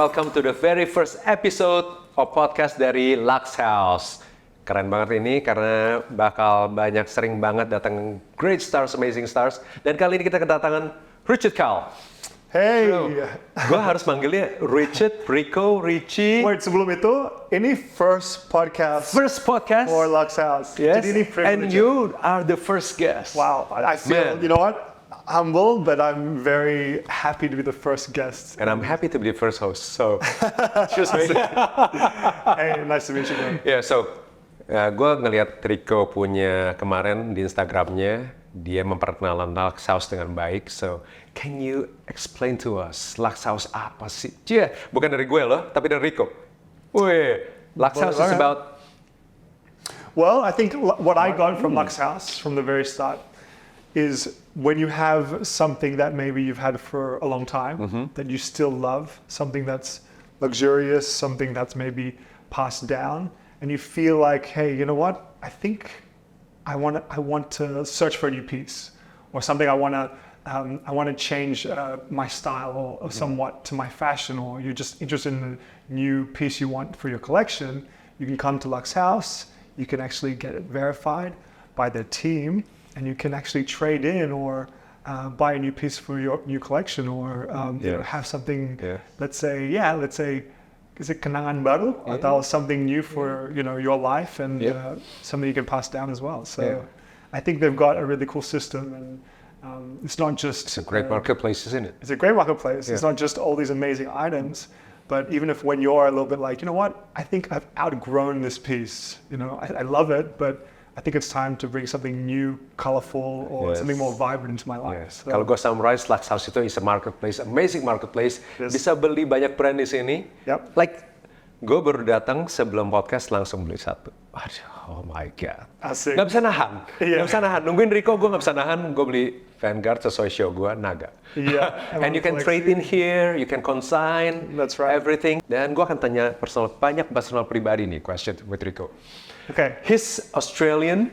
welcome to the very first episode of podcast dari Lux House. Keren banget ini karena bakal sering banget datang great stars, amazing stars. Dan kali ini kita kedatangan Richard Cal. Hey, gue harus manggilnya Richard, Rico, Richie. Wait, sebelum itu, ini first podcast for Lux House. Yes, Jadi ini privilege. and you are the first guest. Wow, I feel, you know what? Humble, but I'm very happy to be the first guest. And I'm happy to be the first host, so choose me. Hey, nice to meet you, man. Yeah, so gue ngelihat Rico punya kemarin di Instagramnya, dia memperkenalkan Lux House dengan baik. So, can you explain to us Lux House apa sih? Bukan dari gue loh, tapi dari Rico. Wih, Lux House is about... Well, I think what I got from Lux House from the very start is when you have something that maybe you've had for a long time, that you still love, something that's luxurious, something that's maybe passed down, and you feel like, hey, you know what? I think I want to search for a new piece, or something I want to change my style or somewhat to my fashion, or you're just interested in a new piece you want for your collection. You can come to Lux House. You can actually get it verified by their team. And you can actually trade in or buy a new piece for your new collection, or you know, have something. Let's say, is it kenangan baru atau something new for your life and something you can pass down as well. So I think they've got a really cool system, and it's not just. It's a great marketplace, isn't it? It's a great marketplace. It's not just all these amazing items, but even if when you're a little bit like, you know what, I think I've outgrown this piece. You know, I love it, but I think it's time to bring something new, colorful, or something more vibrant into my life. So, kalau gue summarize, Lux House itu is a marketplace, amazing marketplace. Bisa beli banyak brand di sini. Like, gue baru datang sebelum podcast langsung beli satu. Aduh, oh my god. Asik. Gak bisa nahan. Gak bisa nahan. Nungguin Rico, gue gak bisa nahan. Gue beli Vanguard sesuai show gue, Naga. And you can trade in here, you can consign, everything. Dan gue akan tanya banyak personal pribadi nih, question with Rico. Okay. He's Australian,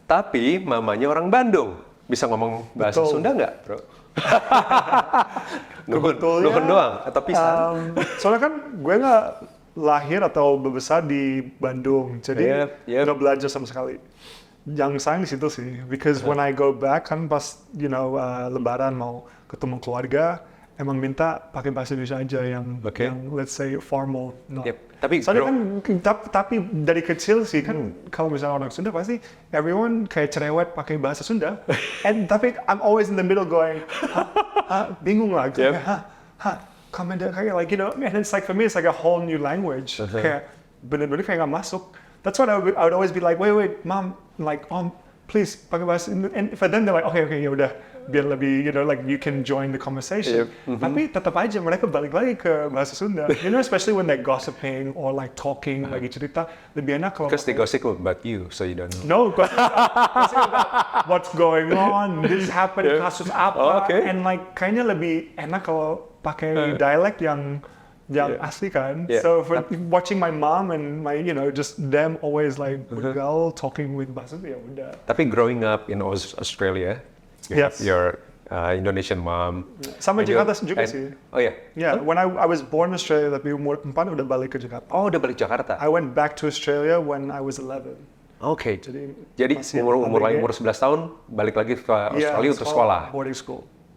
tapi mamanya orang Bandung. Bisa ngomong bahasa Sunda nggak, bro? Nuhun doang, atau pisan? Soalnya kan gue nggak lahir atau membesar di Bandung, jadi nggak belajar sama sekali. Yang sayang di situ sih, because when I go back kan pas Lebaran mau ketemu keluarga, emang minta pakai bahasa Indonesia aja yang let's say formal. Tapi tapi dari kecil sih kan kalau misalnya orang Sunda pasti everyone kayak cerewet pakai bahasa Sunda. Tapi I'm always in the middle going, bingung lah. Kayak like and it's like for me it's like a whole new language. Kayak bener-bener kayak nggak masuk. That's what I would always be like, wait, mom, like please pakai bahasa. And for them they're like, okay, ya udah. Biar lebih, like you can join the conversation. Tapi tetap aja mereka balik lagi ke bahasa Sunda. Especially when they're gossiping or like talking, lagi cerita, lebih enak kalau. Because they gossip about you, so you don't know. No, gossip about what's going on, this happened, kasus apa, and like kayaknya lebih enak kalau pakai dialect yang asli kan. So for watching my mom and my, just them always like begal talking with bahasa ya udah. Tapi growing up in Australia. Your Indonesian mom. Sama Jakarta juga sih. Oh ya? Yeah, when I was born in Australia, tapi umur 4 udah balik ke Jakarta. Oh, udah balik Jakarta? I went back to Australia when I was 11. Oke. Jadi umur 11 tahun, balik lagi ke Australia untuk sekolah?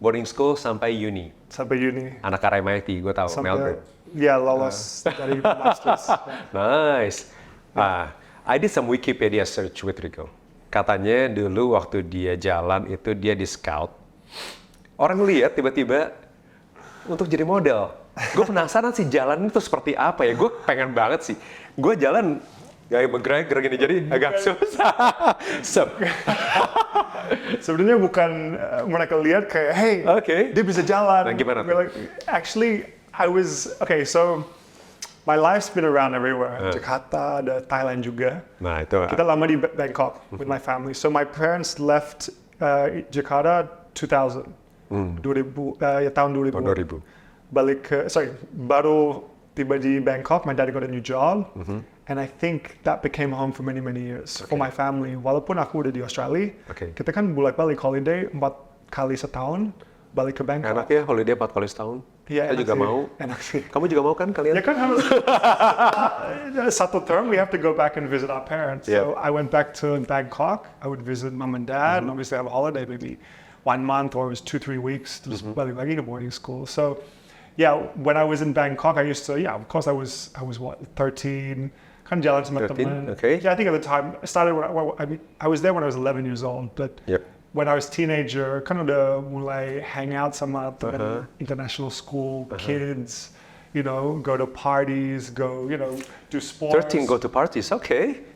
Boarding school sampai uni? Sampai uni. Anak RMIT, gue tahu, Melbourne. Yeah, lolos dari masters. Nice. I did some Wikipedia search with Rico. Katanya dulu waktu dia jalan itu dia di scout. Orang lihat tiba-tiba untuk jadi model. Gue penasaran sih jalan itu seperti apa ya. Gue pengen banget sih. Gue jalan kayak McGregor gini jadi agak susah. Sebenarnya bukan mereka lihat kayak, hey, dia bisa jalan. Nah, gimana? Actually, so my life's been around everywhere. Jakarta, ada Thailand juga. Nah, itu. Kita lama di Bangkok with my family. So my parents left Jakarta 2000. Tahun 2000. Baru tiba di Bangkok. My dad got a new job. And I think that became home for many, many years for my family. Walaupun aku udah di Australia, kita kan bolak-balik holiday 4 kali setahun, balik ke Bangkok. Enaknya holiday 4 kali setahun? Iya, Saya enak juga sih. mau. Enak sih. Kamu juga mau kan kalian? Ya kan harus satu term we have to go back and visit our parents. So I went back to Bangkok. I would visit mom and dad, and obviously have a holiday, maybe 1 month or it was 2-3 weeks. Terus balik lagi ke boarding school. So yeah, when I was in Bangkok, I used to of course I was what 13. Kan jalan sama 13, teman. okay. Yeah, I think at the time I started I was there when I was 11 years old, but. When I was teenager, kan udah mulai hang out sama teman international school kids, go to parties, do sports. 13 go to parties, okay.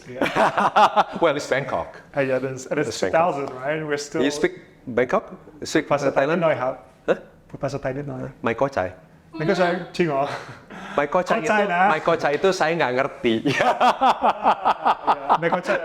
Yeah, Well, it's Bangkok. yeah, and it's 2000, right? We're still. You speak Bangkok? Speak Bahasa Thailand? Thailand, no, Huh? Bahasa Thailand, no. Mai kocai. Mereka saya cingol. Mai kocai itu, Kocai nah. mai kocai itu saya nggak ngerti. Mereka saya.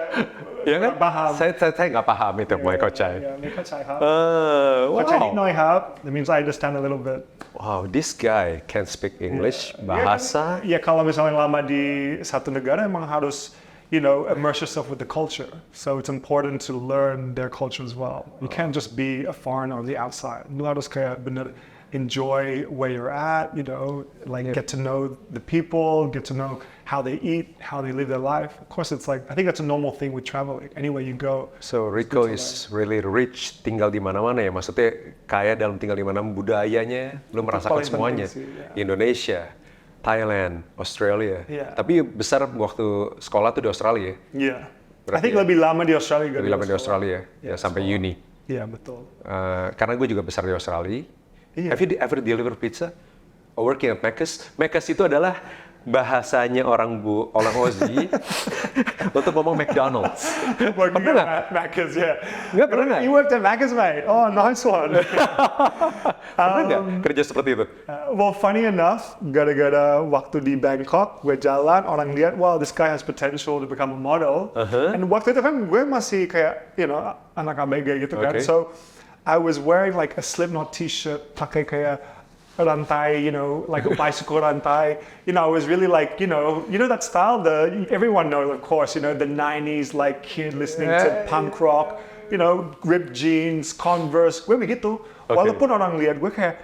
Ya kan? Paham. Saya nggak paham itu mai kocai. Yeah, mereka sayaครับ. Wow. Kocaiครับ. That means I understand a little bit. Wow, this guy can speak English, bahasa. Ya kalau misalnya lama di satu negara emang harus immerse yourself with the culture. So it's important to learn their culture as well. You can't just be a foreigner on the outside. Lu harus kayak bener enjoy where you're at, get to know the people, get to know how they eat, how they live their life. Of course, it's I think that's a normal thing with traveling. Anywhere you go. So Rico is really rich, tinggal di mana-mana ya. Maksudnya kaya dalam tinggal di mana budayanya, lu merasakan paling semuanya. penting sih, ya. Indonesia, Thailand, Australia. Yeah. Tapi besar waktu sekolah tuh di Australia. Yeah. I Berarti think lebih lama di Australia. Lebih lama di Australia, ya sampai uni. Iya, betul. Karena gue juga besar di Australia. Iya. Have you ever deliver pizza? Or working at Macca's? Macca's itu adalah bahasanya orang Aussie untuk ngomong McDonald's. Working Pernah nggak? at Macca's, yeah. Nggak, pernah nggak? You worked at Macca's, mate? Oh, nice one. Pernah nggak kerja seperti itu? Well, funny enough, gara-gara waktu di Bangkok, gue jalan, orang lihat, wow, this guy has potential to become a model. And waktu itu kan gue masih kayak, anak ABG gitu kan. Okay. So, I was wearing like a Slipknot t-shirt, pakai kayak rantai, like a bicycle rantai. I was really like, that style, everyone knows, of course, the 90s, like kid listening to punk rock, ripped jeans, Converse, gue begitu. Okay. Walaupun orang lihat gue kayak,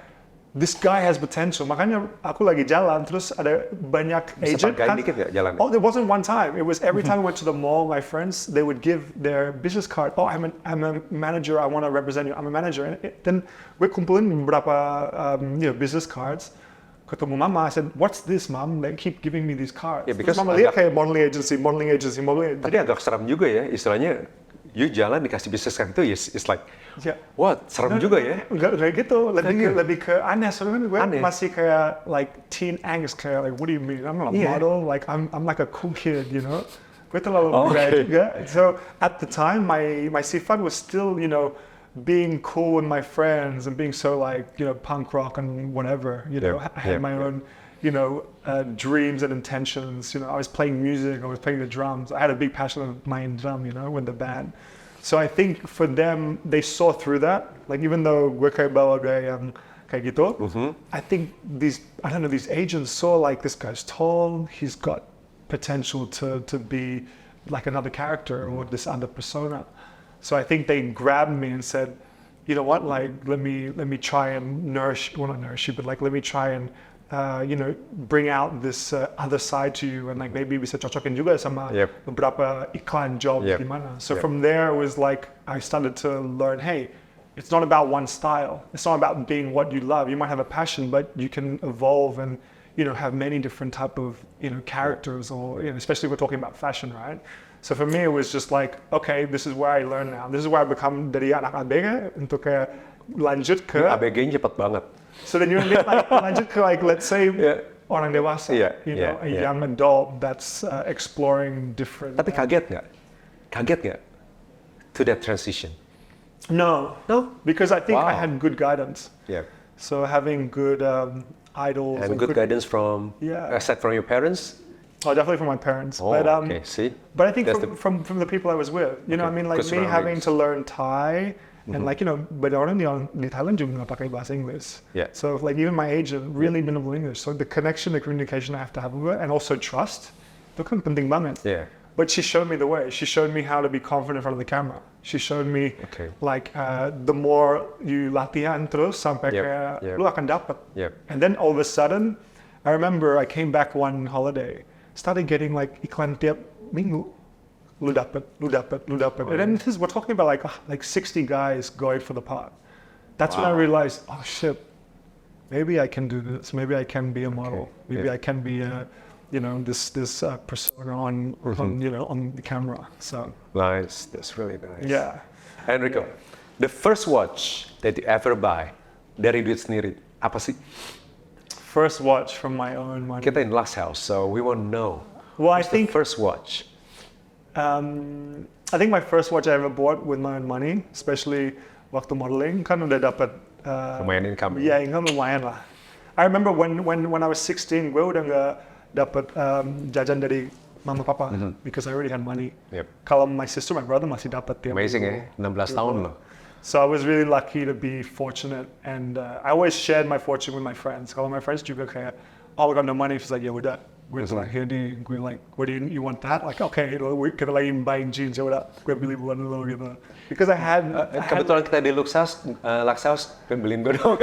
this guy has potential. Makanya aku lagi jalan, terus ada banyak agent kan. dikit ya jalan? Oh, there wasn't one time. It was every time I went to the mall, my friends, they would give their business card. Oh, I'm a manager, I want to represent you. I'm a manager. Then gue kumpulin beberapa business cards. Ketemu mama, I said, what's this, mom? They keep giving me these cards. Yeah, because terus mama lihat kayak modeling agency. Tadi agak seram juga ya, istilahnya. You jalan dikasih bisnis kan itu, it's like, what? Serem juga ya? Enggak gitu, lebih ke aneh. Soalnya gue masih kayak like teen angst, kayak like, what do you mean? I'm not a model, like I'm like a cool kid, Gue terlalu berat juga. So at the time, my sifat was still, being cool with my friends and being so like, punk rock and whatever, I had my own, dreams and intentions. I was playing music, I was playing the drums. I had a big passion of playing drum, with the band. So I think for them, they saw through that. Like even though gue kayak bawa gaya yang kayak gitu, I think these agents saw like this guy's tall, he's got potential to be like another character or this other persona. So I think they grabbed me and said, you know what, like let me try and not nourish you, but like let me try and bring out this other side to you, and like maybe bisa cocokin juga sama beberapa iklan job di mana. So from there it was like I started to learn, hey, it's not about one style. It's not about being what you love. You might have a passion, but you can evolve and have many different type of characters, or especially if we're talking about fashion, right? So for me it was just like, okay, this is where I learn now. This is where I become dari anak ABG untuk kayak lanjut ke ABG-nya cepet banget. So then you're like lanjut ke like, let's say orang dewasa, a young adult that's exploring different. Tapi kaget nggak to that transition? No, because I think I had good guidance. Yeah. So having good idols and good guidance from aside from your parents. Oh, definitely from my parents. Oh, but okay. See. But I think from the people I was with, I mean, like me having to learn Thai. And like, but orang di Thailand juga nggak pakai bahasa English. Yeah. So like even my agent really minimal English. So the connection, the communication I have to have with it, and also trust, itu kan penting banget. Yeah. But she showed me the way. She showed me how to be confident in front of the camera. She showed me like the more you latihan terus sampai kayak lu akan dapat. And then all of a sudden, I remember I came back one holiday, started getting like iklan tiap minggu. Lu dapat. And then we're talking about like 60 guys going for the part. That's when I realized, oh shit, maybe I can do this. Maybe I can be a model. Maybe I can be a, this persona on the camera. So Nice, that's really nice. yeah. Enrico, the first watch that you ever buy dari duit sendiri, apa sih? First watch from my own money. Kita in Lux House, so we want to know. Well, I What's think the first watch. I think my first watch I ever bought with my own money, especially waktu modeling, kan udah dapat Lumayan income. ya income lumayan lah. I remember when I was 16, gue udah nggak dapat jajan dari mama papa because I already had money. Kalau my sister, my brother masih dapat tiap Amazing minggu. 16 tahun loh. So I was really lucky to be fortunate, and I always shared my fortune with my friends. Kalau my friends juga kayak, oh we got no money, she's like, yeah udah. Gue like, here gue like, what do you want that? Like, okay, kita lagi buying jeans, ya udah, gue beli bulan dulu gitu. Because I had Kebetulan kita di Lux House, beliin gue dong.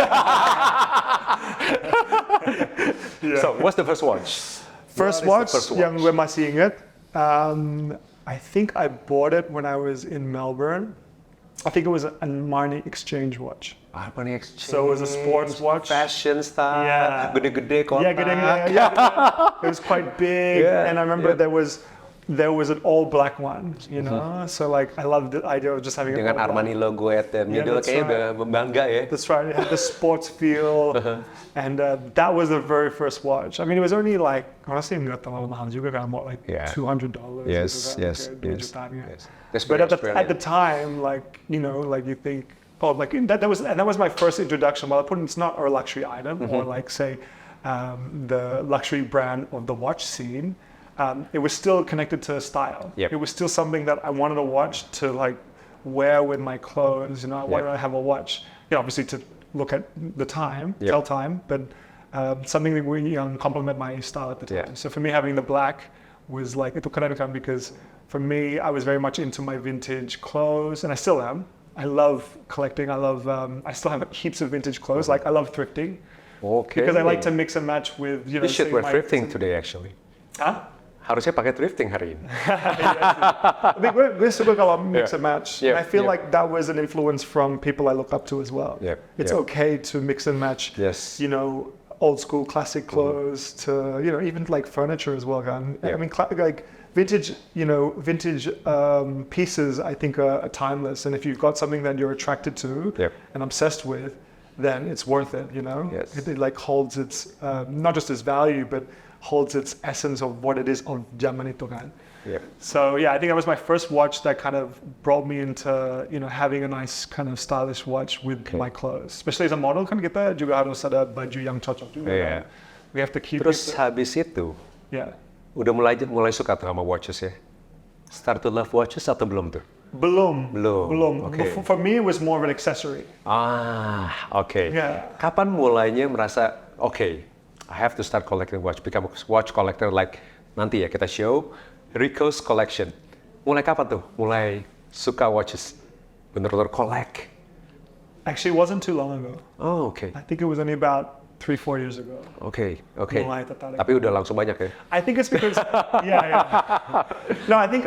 So, what's the first watch? First watch yang gue masih ingat, I think I bought it when I was in Melbourne. I think it was a Marni exchange watch. Armani Exchange. So it was a sports watch. Fashion style. Yeah. Gede-gede kotak. Yeah. It was quite big, and I remember there was an all black one, So like I loved the idea of just having Dengan an all Armani logo at the middle, that's kayaknya udah bangga ya. That's right. It had the sports feel, and that was the very first watch. I mean, it was only like honestly nggak terlalu mahal juga kan, more like $200. Yes. But at the time, like you think, oh, like that was my first introduction. Well, I put it's not a luxury item or like say the luxury brand of the watch scene. It was still connected to style. It was still something that I wanted a watch to like wear with my clothes. I wanted to have a watch. Obviously to look at the time, tell time, but something that really complement my style at the time. So for me, having the black was like itu keren kan because for me, I was very much into my vintage clothes, and I still am. I love collecting. I still have heaps of vintage clothes. Like I love thrifting. Okay. Because I like to mix and match with You should wear thrifting today actually. Hah? Harusnya pakai thrifting hari ini. I think we're super kalau mix and match. And I feel like that was an influence from people I look up to as well. It's okay to mix and match. Old school classic clothes to even like furniture as well. Kan? I mean, like vintage pieces I think are timeless, and if you've got something that you're attracted to and obsessed with, then it's worth it. It like holds its not just its value, but holds its essence of what it is of zaman itu kan. So I think that was my first watch that kind of brought me into having a nice kind of stylish watch with my clothes. Especially as a model kan kita juga harus ada baju yang cocok juga. Kan? We have to keep. Terus habis itu, udah mulai suka tuh sama watches ya? Start to love watches atau belum tuh? Belum. Okay. For me, it was more of an accessory. Okay. Kapan mulainya merasa I have to start collecting watch, become a watch collector like nanti ya kita show Rico's collection. Mulai kapan tuh? Mulai suka watches, bener-bener collect. Actually, it wasn't too long ago. Oh, okay. I think it was only about 3-4 years ago. Okay. Mulai tertarik. Tapi udah langsung banyak ya? I think it's because No, I think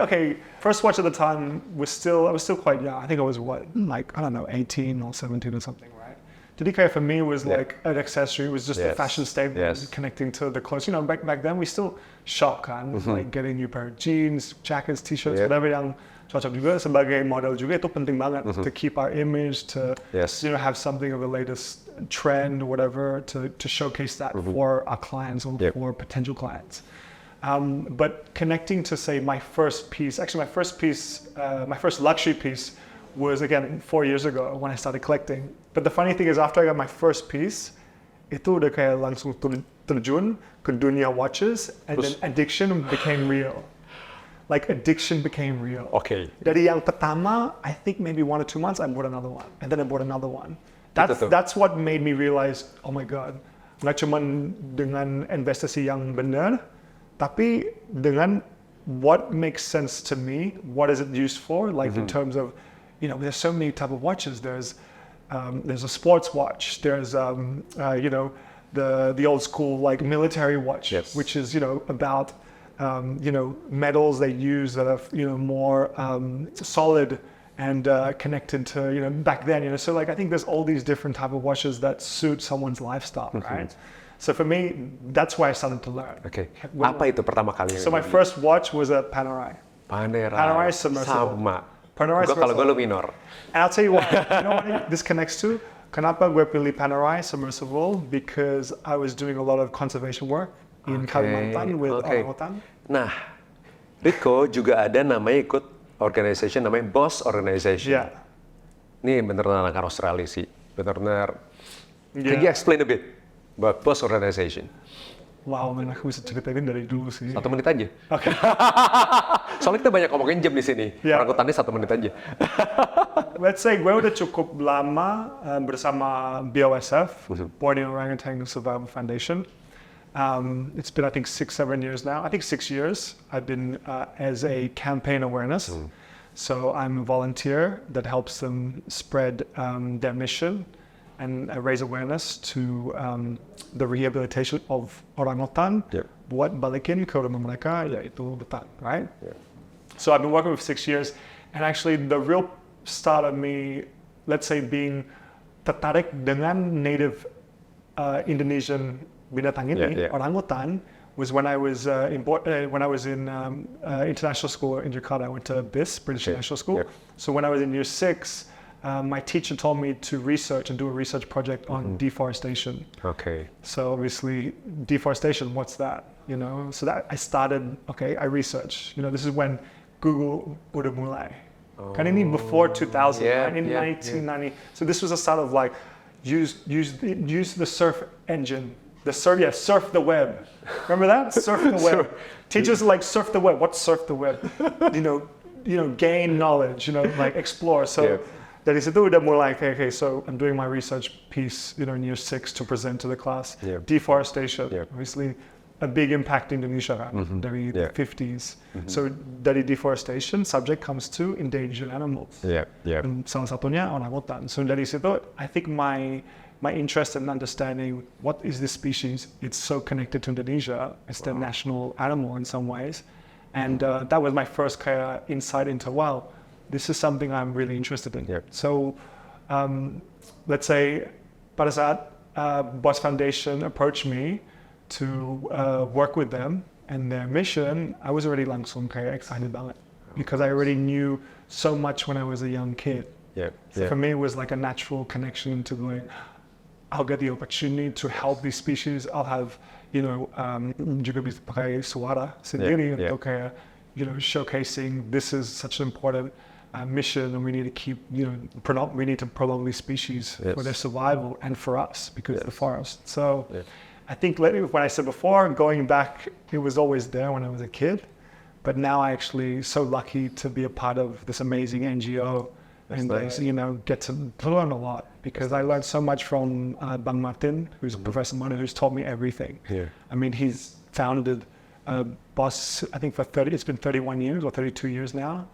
first watch at the time I was still quite young. I think I was 18 or 17 or something, right? Jadi kayak for me it was like an accessory. It was just a fashion statement connecting to the clothes. Back then we still shop kan, like getting new pair of jeans, jackets, t-shirts, whatever yang cocok juga sebagai model juga itu penting banget to keep our image, to have something of the latest trend or whatever to showcase that for our clients or for potential clients. But connecting to say my first luxury piece was again 4 years ago when I started collecting. But the funny thing is after I got my first piece, itu udah kayak langsung terjun ke dunia watches, and then addiction became real. Okay. Dari yang pertama, I think maybe 1 or 2 months, I bought another one, and then I bought another one. That's what made me realize, oh my god, nggak cuma dengan investasi yang benar, tapi dengan what makes sense to me? What is it used for? Like in terms of, there's so many type of watches. There's a sports watch. There's the old school like military watch, which is about metals they use that are more solid and connected to back then. So like I think there's all these different type of watches that suit someone's lifestyle, right? So for me, that's why I started to learn. Oke. Apa itu pertama kali? So my first watch was a Panerai. Panerai submersible. Sama. Panerai Kalau gue submersible. lu minor. And I'll tell you why. You know what this connects to? Kenapa gue pilih Panerai submersible? Because I was doing a lot of conservation work in Kalimantan with orangutan. Nah, Rico juga ada namanya ikut organization namanya BOSS Organization. Yeah. Ini bener-bener anak Australia sih. Bener-bener. Can you explain a bit about BOSS Organization? Wow, man, aku bisa ceritain dari dulu sih. 1 menit aja. Oke. Soalnya kita banyak ngomongin jam di sini. Yeah. Orangutannya 1 menit aja. Let's say gue udah cukup lama bersama BOSF, Borneo Orangutan Survival Foundation. It's been I think 6-7 years now. I think 6 years. I've been as a campaign awareness. So I'm a volunteer that helps them spread their mission and raise awareness to the rehabilitation of orangutan. Buat balikin ke rumah mereka, yaitu betan, right? So I've been working with 6 years, and actually the real start of me, let's say, being tertarik dengan native Indonesian binatang ini, orangutan, was when I was in international school in Jakarta. I went to BIS, British International School. So when I was in year 6, my teacher told me to research and do a research project on deforestation. Okay. So obviously, deforestation, what's that? So that I started, I researched. This is when Google udah mulai. Kan ini before 2000, right? In 1990. So this was a start of like, use the surf engine. Surf the web. Remember that? Surf the web. Teachers like surf the web. What's surf the web? Gain knowledge. Like explore. So dari situ udah mulai. Okay. So I'm doing my research piece, in year 6 to present to the class. Deforestation. Obviously, a big impact in Indonesia dari the 50s. So dari deforestation, subject comes to endangered animals. And salah satunya orangutan. So dari situ, I think my interest in understanding what is this species, it's so connected to Indonesia. It's the national animal in some ways. And that was my first insight into, wow, this is something I'm really interested in. So let's say, pada saat BOSS Foundation approached me to work with them and their mission, I was already langsung excited about it because I already knew so much when I was a young kid. So for me, it was like a natural connection to going, I'll get the opportunity to help these species. I'll have, juga bisa pakai suara sendiri untuk kayak, showcasing this is such an important mission, and we need to keep, we need to prolong these species for their survival and for us because of the forest. So I think when I said before, going back, it was always there when I was a kid, but now I actually so lucky to be a part of this amazing NGO. And get to learn a lot because I learned so much from Bang Martin, who's Professor Martin, who's taught me everything. I mean, he's founded BOSS, I think it's been 31 years or 32 years now,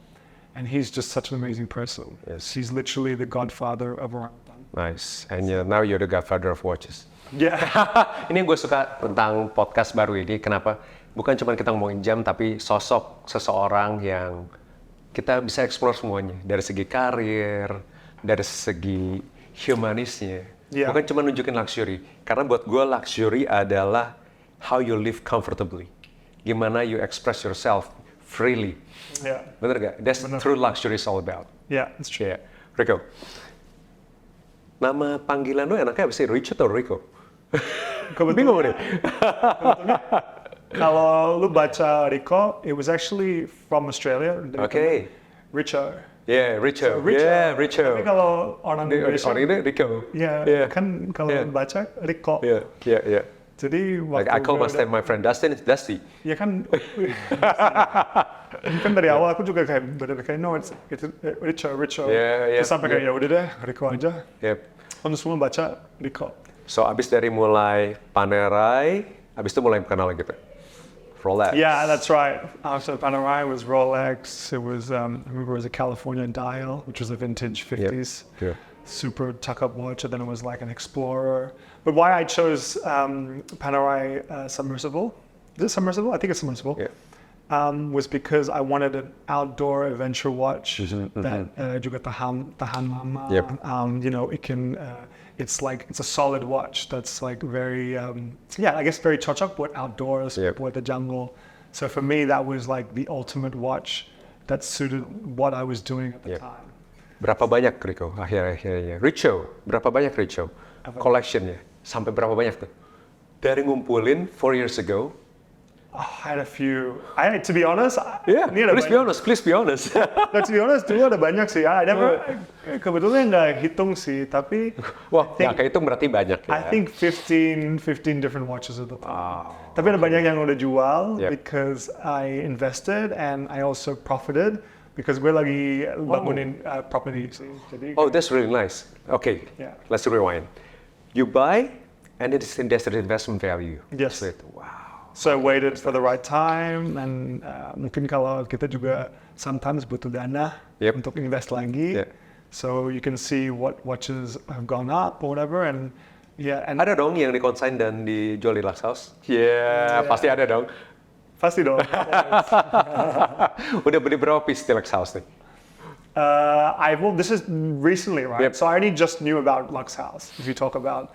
and he's just such an amazing person. He's literally the godfather of orangutan. Nice. And now you're the godfather of watches. Yeah. Ini yang gue suka tentang podcast baru ini. Kenapa? Bukan cuma kita ngomongin jam, tapi sosok seseorang yang kita bisa explore semuanya. Dari segi karir, dari segi humanisnya. Bukan cuma nunjukin luxury. Karena buat gue luxury adalah how you live comfortably. Gimana you express yourself freely. Bener gak? That's true luxury is all about. That's true. Rico. Nama panggilan lo enaknya apa sih? Rich atau Rico? Bingung deh. Kalau lu baca Rico, it was actually from Australia. Okay. Richo. Yeah, Richo. So, Richo. Yeah, Richo. Tapi kalau orang Indonesia, orang ini Rico. Kan kalau baca Rico. Yeah. Jadi waktu I call my friend Dustin, it's Dusty. Ya kan. Kan dari awal aku juga kayak no, it's Richo. Terus sampai kayak ya udah deh, Rico aja. Terus semua baca Rico. So abis dari mulai Panerai, abis itu mulai kenal gitu. Rolex. Yeah, that's right. So Panerai was Rolex. It was I remember it was a California dial, which was a vintage 50s. Yeah. Super tuck-up watch, and then it was like an Explorer. But why I chose Panerai submersible, is it submersible? I think it's submersible. Yeah. Was because I wanted an outdoor adventure watch that juga tahan lama. Yep. You know, it can. It's a solid watch that's like very, I guess very cocok buat outdoors, Yep. buat the jungle. So for me, that was like the ultimate watch that suited what I was doing at the Yep. time. Berapa banyak Rico akhir-akhirnya? Richo, berapa banyak Richo? Collectionnya sampai berapa banyak tuh? Dari ngumpulin 4 years ago. I had a few. To be honest, Yeah, ini ada please be banyak. honest, please be honest. No, to be honest, dulu ada banyak sih. I never, kebetulan nggak hitung sih, tapi Wah, I think- nggak kehitung berarti banyak ya. I think 15 different watches at the time. Tapi ada banyak yang udah jual Yep. because I invested and I also profited because gue lagi bangunin property sih. Jadi Oh, that's really nice. Okay, Yeah. let's rewind. You buy, and there's the investment value. Yes. So wow. so I waited for the right time and mungkin kalau kita juga sometimes butuh dana Yep. untuk invest lagi. Yeah. So you can see what watches have gone up or whatever and and Ada dong yang dikonsign dan dijual di Lux House? Yeah, pasti ada dong. pasti dong. Udah beli berapa piece di Lux House nih? This is recently, right? Yep. So I already just knew about Lux House. If you talk about,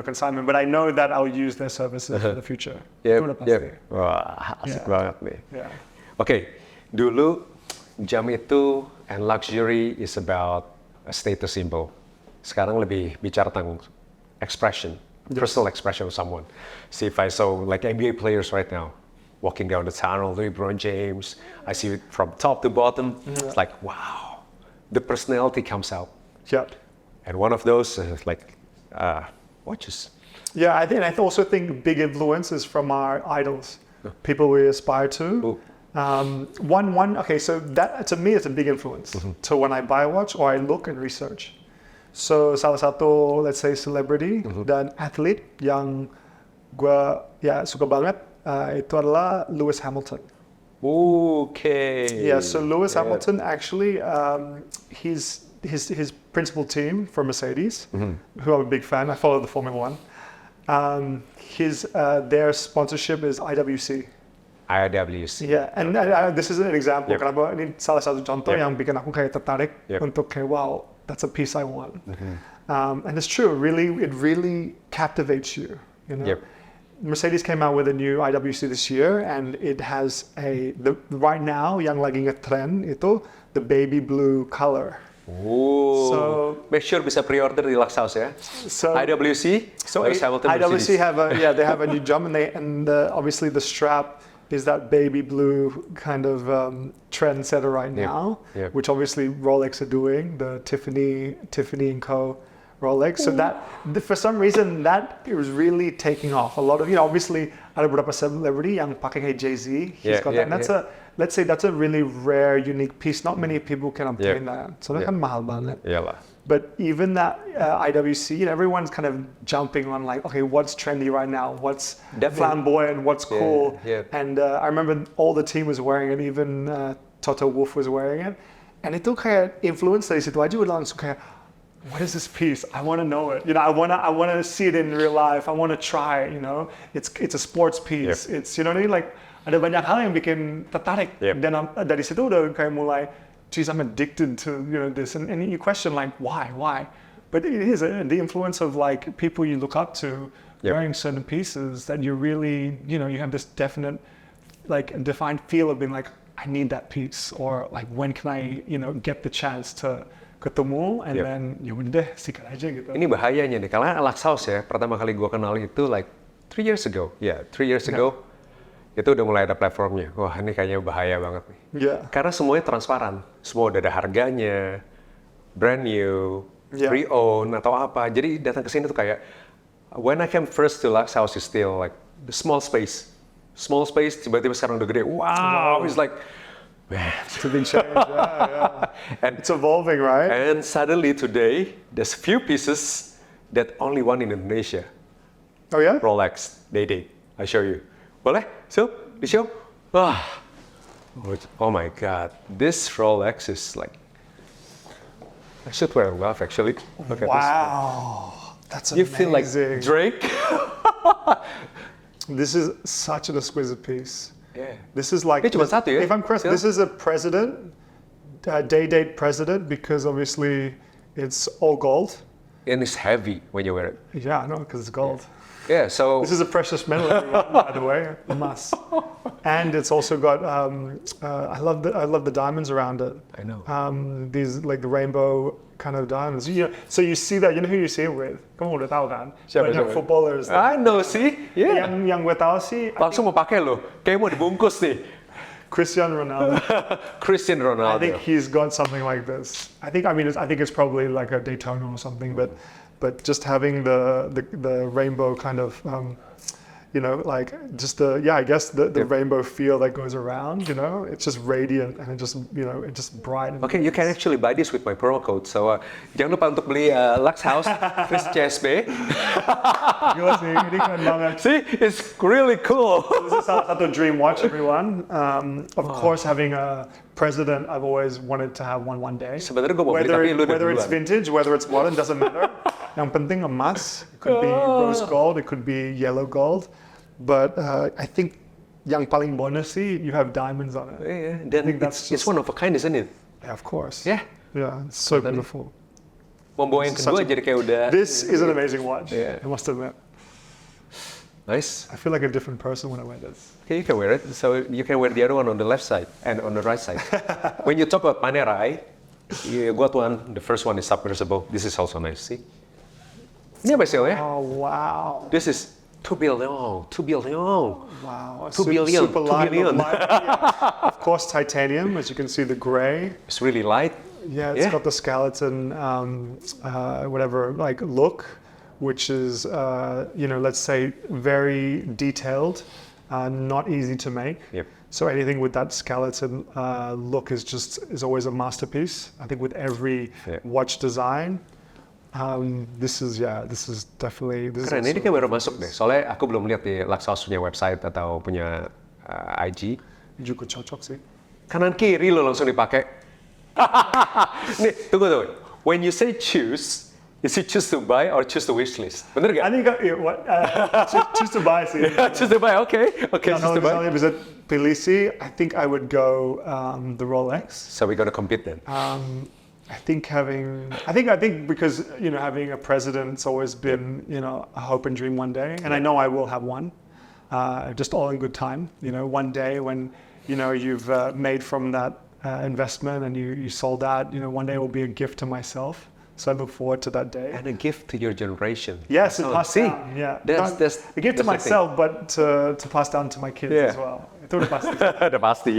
consignment, but I know that I'll use their services for the future. Itu udah pasti. Wah, asik Yeah. banget nih. Yeah. Oke, dulu jam itu and luxury is about a status symbol. Sekarang lebih bicara tentang expression, personal expression of someone. See if I saw like NBA players right now, walking down the tunnel, LeBron James, I see it from top to bottom. It's like, wow, the personality comes out. Yep. And one of those is like watches. Yeah, I also think big influences from our idols, people we aspire to. Okay, so that to me is a big influence. So when I buy a watch or I look and research. So salah satu, let's say celebrity dan athlete yang gua suka banget itu adalah Lewis Hamilton. Okay. Yeah, so Lewis Hamilton actually, his principal team for Mercedes, who I'm a big fan. I follow the Formula One. Their sponsorship is IWC. IWC. Yeah, and this is an example. Yep. Kenapa ini salah satu contoh Yep. yang bikin aku kayak tertarik Yep. untuk kayak wow, that's a piece I want. And it's true. It really captivates you. You know. Yep. Mercedes came out with a new IWC this year, and it has right now yang lagi ngetrend itu the baby blue color. Oh, So- make sure bisa pre-order di Lux House ya. So IWC, So Lewis Hamilton, IWC Mercedes. they have a new jump, and obviously the strap is that baby blue kind of trendsetter right Yep, now, yep. which obviously Rolex are doing, the Tiffany and Co. Rolex. So for some reason that is really taking off. A lot of obviously ada beberapa celebrity yang pakai kayak Jay-Z. He's Yeah, got yeah, that. And let's say that's a really rare, unique piece. Not many people can obtain that. So that Yeah. kan mahal banget. Iyalah. But even that IWC, everyone's kind of jumping on like, okay, what's trendy right now? What's Definitely. flamboyant? What's cool? yeah. And I remember all the team was wearing it. Even Toto Wolff was wearing it. And itu kayak influence dari situ aja udah langsung kayak, what is this piece? I want to know it. I want to see it in real life. I want to try it. It's a sports piece. Yep. It's what I mean. Like ada banyak hal yang bikin tertarik. Yep. Dan dari situ udah kayak mulai, geez, I'm addicted to this, and you question like why? But it is the influence of like people you look up to Yep. wearing certain pieces that you really you have this definite like defined feel of being like I need that piece, or like when can I get the chance to ketemu, and Yep. then ya udah sikat aja gitu. Ini bahayanya nih, karena Lux House ya, pertama kali gua kenal itu like 3 years ago. Ya, 3 years ago. Itu udah mulai ada platformnya. Wah, ini kayaknya bahaya banget nih. Yeah. Karena semuanya transparan. Semua udah ada harganya, brand new, Yeah. pre-owned atau apa. Jadi datang ke sini tuh kayak, when I came first to Lux House is still like the small space. Small space, tiba-tiba sekarang udah gede. Wow, it's like, man. It's a big change. Yeah. And It's evolving, right? And suddenly today, there's few pieces that only one in Indonesia. Oh yeah. Rolex, Day. I show you. Boleh? So, the show. Ah, oh my God, this Rolex is like. I should wear a glove actually. Look at Wow, that's this. You feel like amazing. Drake. This is such an exquisite piece. Yeah. This is like, Ini cuma satu ya? if I'm correct, this is a president, day-date president, because obviously it's all gold. And it's heavy when you wear it. Yeah, I know, because it's gold. Yeah, so This is a precious metal, everyone, by the way, a must. And it's also got, I love the diamonds around it. I know. These like the rainbow kind of diamonds. So you see that, you know who you see it with? Kamu udah tahu kan? Siapa, Banyak siapa? footballers. I know, see? Yeah. Yang gue tahu sih, Langsung mau pakai loh. Kayak mau dibungkus nih. Cristiano Ronaldo. Cristiano Ronaldo. I think he's got something like this. I think it's probably like a Daytona or something, but just having the rainbow kind of, like just I guess the rainbow feel that goes around, it's just radiant and it's just bright. Okay, you can actually buy this with my promo code. So jangan lupa untuk beli Lux House Chris CSB. Gila sih, ini keren banget. See, it's really cool. This is salah satu dream watch, everyone. Of course, having a president, I've always wanted to have one day. Sebenarnya gue mau beli tapi lu udah Whether it's duluan. vintage, whether it's modern, doesn't matter. Yang penting emas. It could be rose gold, it could be yellow gold. But I think yang paling bonus sih, you have diamonds on it. Yeah, dan it's one of a kind, isn't it? Yeah, of course. Yeah. Yeah, it's so beautiful. Membawa yang kedua jadi kayak udah. This is an amazing watch. Yeah. I must admit. Nice. I feel like a different person when I wear this. Okay, you can wear it. So you can wear the other one on the left side and on the right side. When you talk about Panerai, you got one. The first one is submersible. This is also nice. See? Ini apa sih ya? Oh wow. This is 2 billion. 2 billion. Wow. 2 billion. Super 2 light, billion. yeah. Of course, titanium, as you can see, the gray. It's really light. Yeah, it's got the skeleton, look, which is, let's say very detailed, not easy to make. Yep. So anything with that skeleton look is always a masterpiece. I think with every watch design, this is definitely. Keren, ini kayak baru masuk deh. Soalnya aku belum lihat di Lux House punya website atau punya IG. Juga cocok sih. Kanan kiri lo langsung dipakai. Nih, tunggu. When you say choose, is it choose to buy or choose to wish list? Bener gak? I think choose to buy sih. Choose to buy, okay, choose to buy. Kalau misalnya bisa pilih sih, I think I would go the Rolex. So we're gonna compete then. I think because having a president, it's always been a hope and dream one day, and I know I will have one, just all in good time. One day when you've made from that investment and you sold that, one day it will be a gift to myself. So I look forward to that day. And a gift to your generation. Yes, so, and pass down. Yeah, that's a gift to myself, but to pass down to my kids as well. Itu udah pasti. Udah pasti.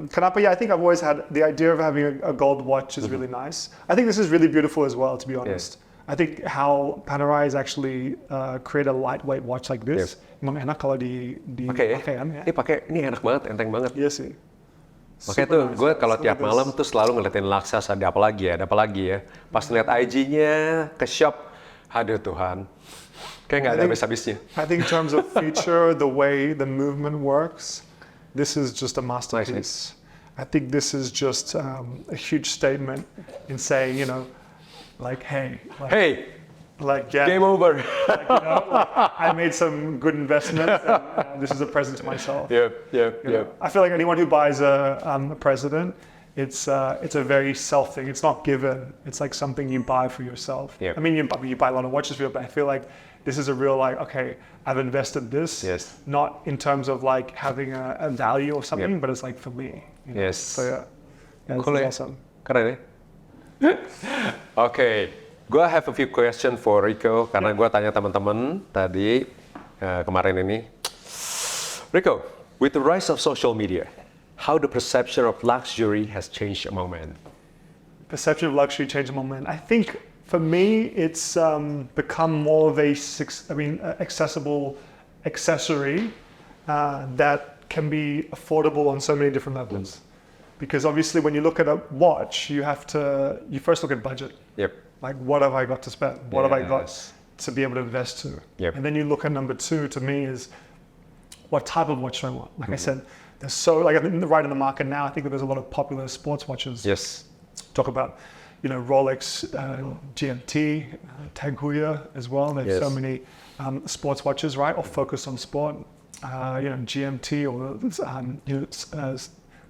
Kenapa? Yeah, I think I've always had the idea of having a gold watch is really nice. I think this is really beautiful as well, to be honest. I think how Panerai has actually create a lightweight watch like this. Memang enak kalau dipakai kan ya. Ini enak banget, enteng banget. Iya sih. Makanya tuh gue kalau tiap malam tuh selalu ngeliatin Lux House, ada apa lagi ya. Pas ngeliat IG-nya ke shop, aduh Tuhan. Kayak nggak ada habis-habisnya. I think in terms of feature, the way the movement works, this is just a masterpiece. I think this is just a huge statement in saying, hey, game over. I made some good investments, and this is a present to myself. Yeah. I feel like anyone who buys a president, it's a very self thing. It's not given. It's like something you buy for yourself. Yeah. I mean, you buy a lot of watches for you, but I feel like this is a real okay, I've invested this. Yes. Not in terms of having a value or something, but it's for me. Yes. So this Cool, is awesome. Keren ya? Okay. Gue have a few questions for Rico karena gue tanya teman-teman tadi kemarin ini. Rico, with the rise of social media, how the perception of luxury has changed among men? Perception of luxury changed among men. I think for me, it's become more of a accessible accessory that can be affordable on so many different levels. Because obviously, when you look at a watch, you first look at budget. Yep. What have I got to spend? What have I got to be able to invest to? Yep. And then you look at number two, to me, is what type of watch do I want? Like I said, there's like right in the market now, I think that there's a lot of popular sports watches. Yes. Talk about, Rolex, GMT, Tag Heuer as well. There's so many sports watches, right? Or focused on sport. GMT or what do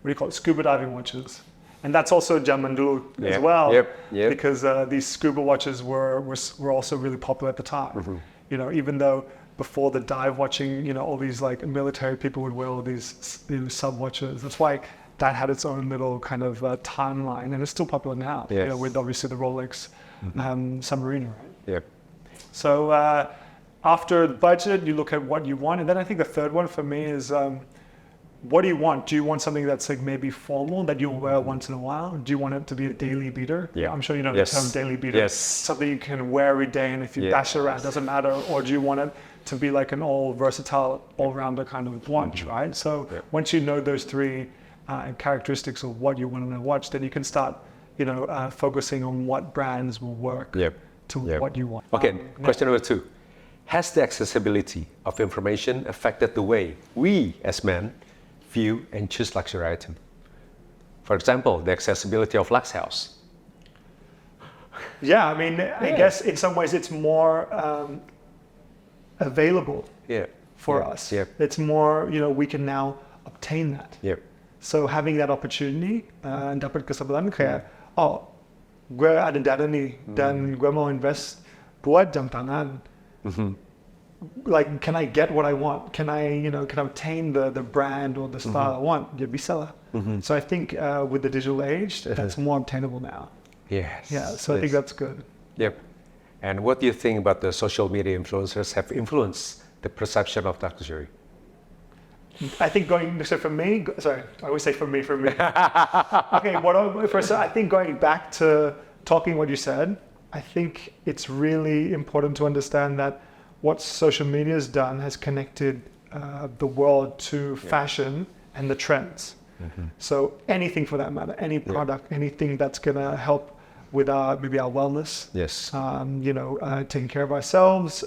you call it? Scuba diving watches. And that's also zaman dulu as well. Yep. Because these scuba watches were also really popular at the time. Even though before the dive watching, all these like military people would wear all these sub watches. That's why that had its own little kind of timeline, and it's still popular now. Yes. With obviously the Rolex Submariner, right? Yep. So after budget, you look at what you want, and then I think the third one for me is what do you want? Do you want something that's like maybe formal that you'll wear once in a while? Do you want it to be a daily beater? Yeah. I'm sure you know the term daily beater. Yes. Something you can wear every day, and if you dash around, it doesn't matter. Or do you want it to be like an all versatile, all-rounder kind of watch, right? So once you know those three characteristics of what you want in a watch, then you can start, focusing on what brands will work to what you want. Okay, question number 2. Has the accessibility of information affected the way we as men view and choose luxury items? For example, the accessibility of Lux House. Yeah, I mean, I guess in some ways it's more available for us. It's more, we can now obtain that. So having that opportunity, dapat kesempatan kayak, gue ada dana nih dan gue mau invest buat jam tangan. Like, can I get what I want? Can I obtain the brand or the style I want? Ya bisa lah. So I think with the digital age, that's more obtainable now. Yes. Yeah, so I think that's good. Yep. And what do you think about the social media influencers have influenced the perception of luxury? I think for me, sorry, I always say for me. Okay, I think going back to talking what you said, I think it's really important to understand that what social media has done has connected the world to fashion and the trends. So anything for that matter, any product, anything that's gonna help with maybe our wellness. Yes. Taking care of ourselves,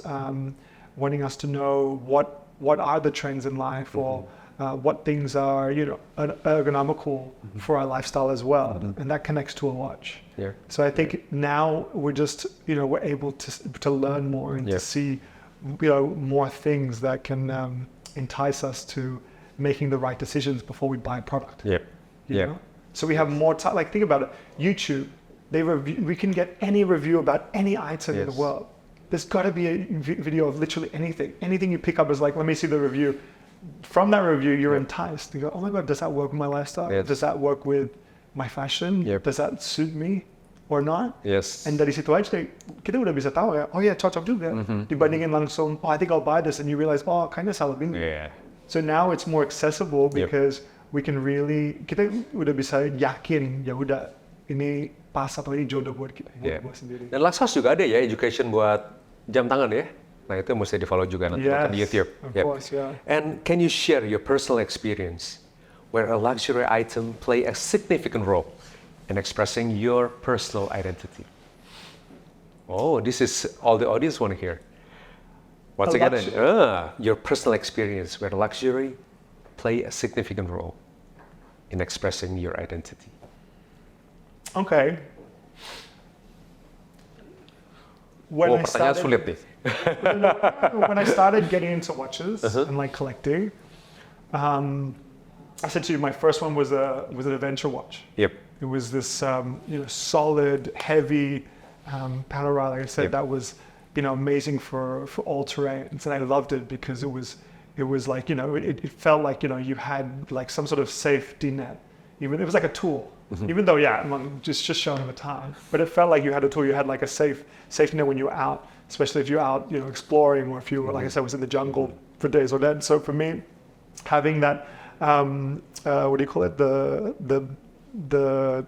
wanting us to know what are the trends in life, or what things are ergonomical for our lifestyle as well, and that connects to a watch. So I think now we're just we're able to learn more and to see more things that can entice us to making the right decisions before we buy a product. So we have more time. Like, think about it. YouTube, we can get any review about any item in the world. There's got to be a video of literally anything. Anything you pick up is like, let me see the review. From that review, you're enticed. You go, oh my God, does that work with my lifestyle? Does that work with my fashion? Does that suit me or not? And dari situ aja kita udah bisa tahu ya, oh yeah, cocok juga. Dibandingin langsung, I think I'll buy this, and you realize, kayaknya salah ini. So now it's more accessible because we can really, kita udah bisa yakin, ya udah, ini pas atau ini jodoh buat kita, buat sendiri. Dan Lux House juga ada ya education buat jam tangan ya. Nah, itu mesti di follow juga nanti di YouTube. Of course, And can you share your personal experience where a luxury item play a significant role in expressing your personal identity? Oh, this is all the audience want to hear. Once again, your personal experience where luxury play a significant role in expressing your identity. Okay. When pertanyaan sulit nih. When I started getting into watches and like collecting, I said to you, my first one was an adventure watch. It was this solid, heavy Panerai. Like I said, that was amazing for all terrains, and I loved it because it was like it felt like you had like some sort of safety net. Even it was like a tool. Even though just showing the time, but it felt like you had a tool. You had like a safety net when you were out, especially if you're out exploring, or if you were, like I said, was in the jungle for days or then. So for me, having that what do you call it, the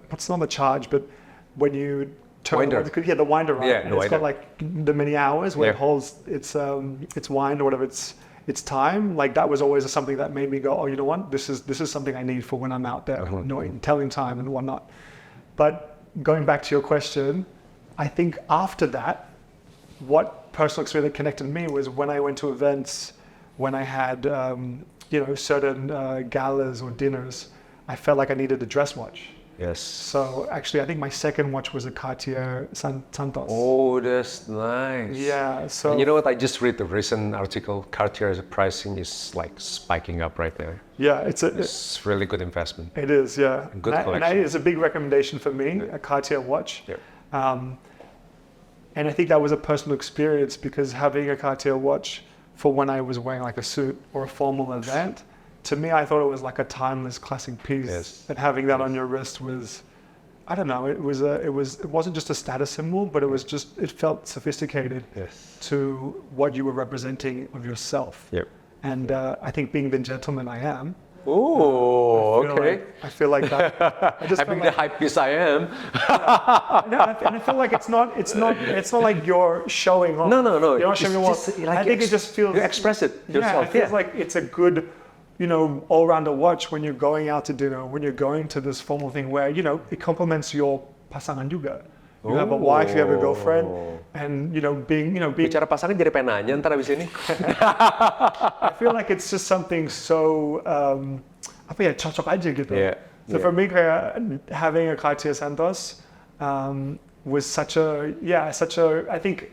what's not the charge, but when you turn the winder, right? It's got like the many hours where it holds its wind or whatever it's time. Like that was always something that made me go, oh, you know what? This is something I need for when I'm out there, telling time and whatnot. But going back to your question, I think after that, what personal experience that connected me was when I went to events, when I had certain galas or dinners, I felt like I needed a dress watch. Yes. So actually, I think my second watch was a Cartier Santos. Oh, that's nice. Yeah. So And you know what? I just read the recent article. Cartier's pricing is like spiking up right now. yeah, It's really good investment. it is. Yeah. Good and collection. it's a big recommendation for me, a Cartier watch. Yeah. And I think that was a personal experience because having a Cartier watch for when I was wearing like a suit or a formal event, to me, I thought it was like a timeless classic piece. Yes. And having that on your wrist was, I don't know, it wasn't just a status symbol, but it felt sophisticated Yes. to what you were representing of yourself. Yep. And I think being the gentleman I am, Oh, okay. I feel like that. I just Having felt the hype piece I am. no, and I feel like it's not like you're showing off. No. You're not It's showing off. just like I think it just feels. You express it Yeah, yourself. it feels like it's a good, all-rounder watch when you're going out to dinner, when you're going to this formal thing where it complements your pasangan juga. You have a wife, you have a girlfriend, and being. Bicara pasangan jadi pengen nanya ntar abis ini. I feel like it's just something so cocok aja gitu. Yeah, So for me, having a Cartier Santos was such a I think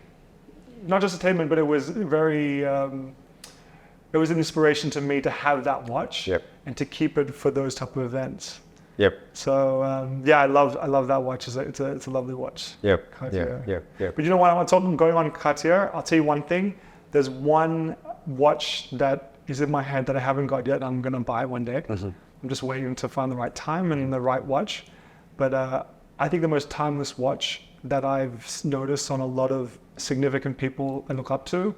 not just a statement, but it was very it was an inspiration to me to have that watch Yep. and to keep it for those type of events. Yep. So I love that watch. It's a lovely watch. Yep. Cartier. Yep. But you know what? I'm talking going on Cartier. I'll tell you one thing. There's one watch that is in my head that I haven't got yet. I'm gonna buy one day. I'm just waiting to find the right time and the right watch. But I think the most timeless watch that I've noticed on a lot of significant people I look up to,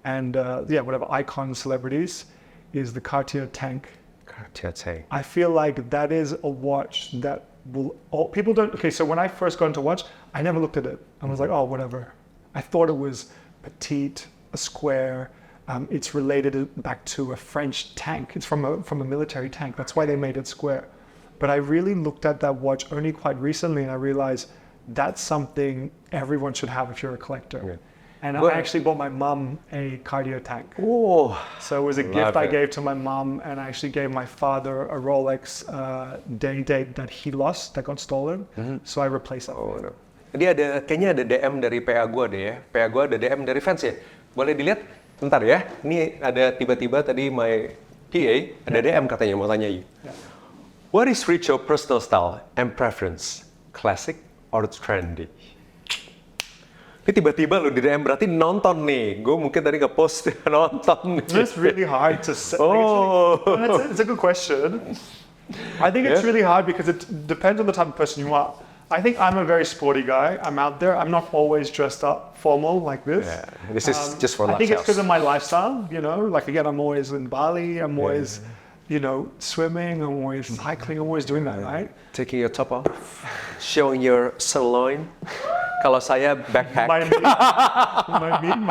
and whatever icon celebrities, is the Cartier Tank. Cartier Tank. I feel like that is a watch that people don't. Okay, so when I first got into watch, I never looked at it. I was like, oh, whatever. I thought it was petite, a square. It's related back to a French tank. It's from a military tank. That's why they made it square. But I really looked at that watch only quite recently, and I realized that's something everyone should have if you're a collector. Yeah. And Well- I actually bought my mom a Cartier Tank. Oh, So it was a Love gift I it. gave to my mom, and I actually gave my father a Rolex day date that he lost, that got stolen. So I replaced that. oh no. Dia kayaknya ada DM dari PA gua deh ya. PA gua ada DM dari fans ya. Boleh dilihat? Bentar ya. Ini ada tiba-tiba tadi my PA ada DM katanya mau tanya you. What is Richo personal style and preference? Classic or trendy? Ini tiba-tiba lo di DM berarti nonton nih. Gue mungkin tadi nge-post nonton. It's really hard to say. Oh. It's a good question. I think it's really hard because it depends on the type of person you are. I think I'm a very sporty guy. I'm out there. I'm not always dressed up formal like this. Yeah, this is just for I Lux think it's House. because of my lifestyle, Like again, I'm always in Bali. I'm always, swimming. I'm always cycling. I'm always doing that, right? Taking your top off, showing your sirloin. Kalau saya backpack, My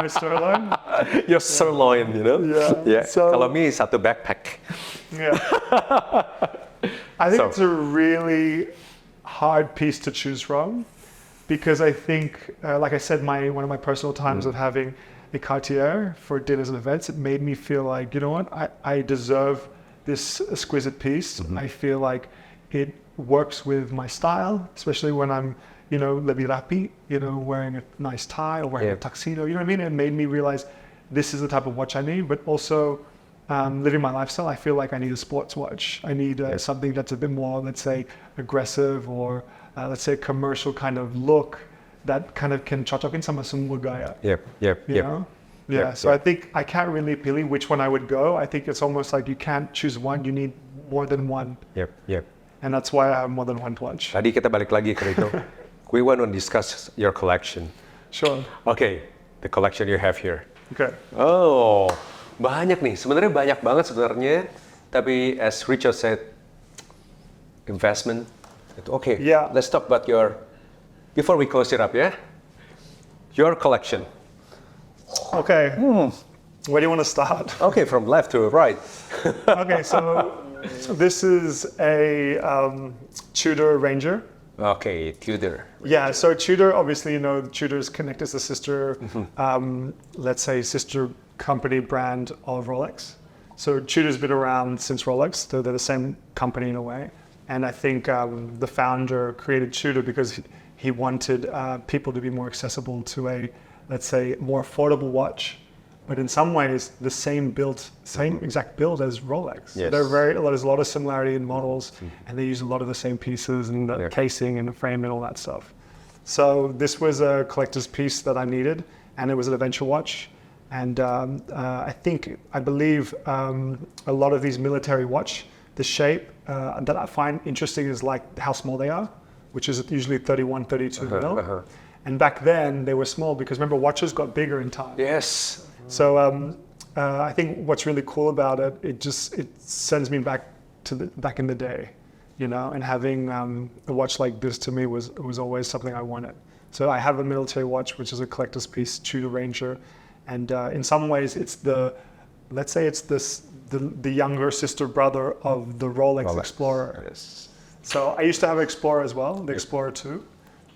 sirloin. your sirloin, Yeah. So- Kalau me satu backpack. Yeah. I think So- it's a really hard piece to choose from because I think, like I said, one of my personal times of having a Cartier for dinners and events, it made me feel like, you know what, I deserve this exquisite piece. I feel like it works with my style, especially when I'm, lebih rapi, wearing a nice tie or wearing a tuxedo, you know what I mean? It made me realize this is the type of watch I need, but also living my lifestyle, I feel like I need a sports watch. I need something that's a bit more, let's say, aggressive or let's say commercial kind of look that kind of can cocokin sama semua gaya. Yep. You know? Yeah, so I think I can't really pilih which one I would go. I think it's almost like you can't choose one, you need more than one. Yep. And that's why I have more than one watch. Tadi kita balik lagi ke itu. We want to discuss your collection. Sure. Okay, the collection you have here. Okay. Oh, banyak nih. Sebenarnya banyak banget sebenarnya. Tapi as Richard said, investment. Okay, Yeah. let's talk about before we close it up, yeah? Your collection. Okay. Where do you want to start? Okay, from left to right. Okay, so this is a Tudor Ranger. Okay, Tudor. Yeah, so Tudor, obviously, Tudor's connect as a sister, let's say sister company brand of Rolex. So Tudor's been around since Rolex. They're the same company in a way. And I think the founder created Tudor because he wanted people to be more accessible to a, let's say, more affordable watch. But in some ways, the same exact build as Rolex. Yes. There's a lot of similarity in models, and they use a lot of the same pieces and the casing and the frame and all that stuff. So this was a collector's piece that I needed, and it was an adventure watch. And I believe a lot of these military watch, the shape that I find interesting is like how small they are, which is usually 31, 32 mil. And back then they were small because remember watches got bigger in time. Yes. So I think what's really cool about it, it sends me back to back in the day, you know. And having a watch like this to me was always something I wanted. So I have a military watch, which is a collector's piece, Tudor Ranger, and in some ways it's the younger sister brother of the Rolex Explorer. Yes. So I used to have an Explorer as well, the Explorer 2.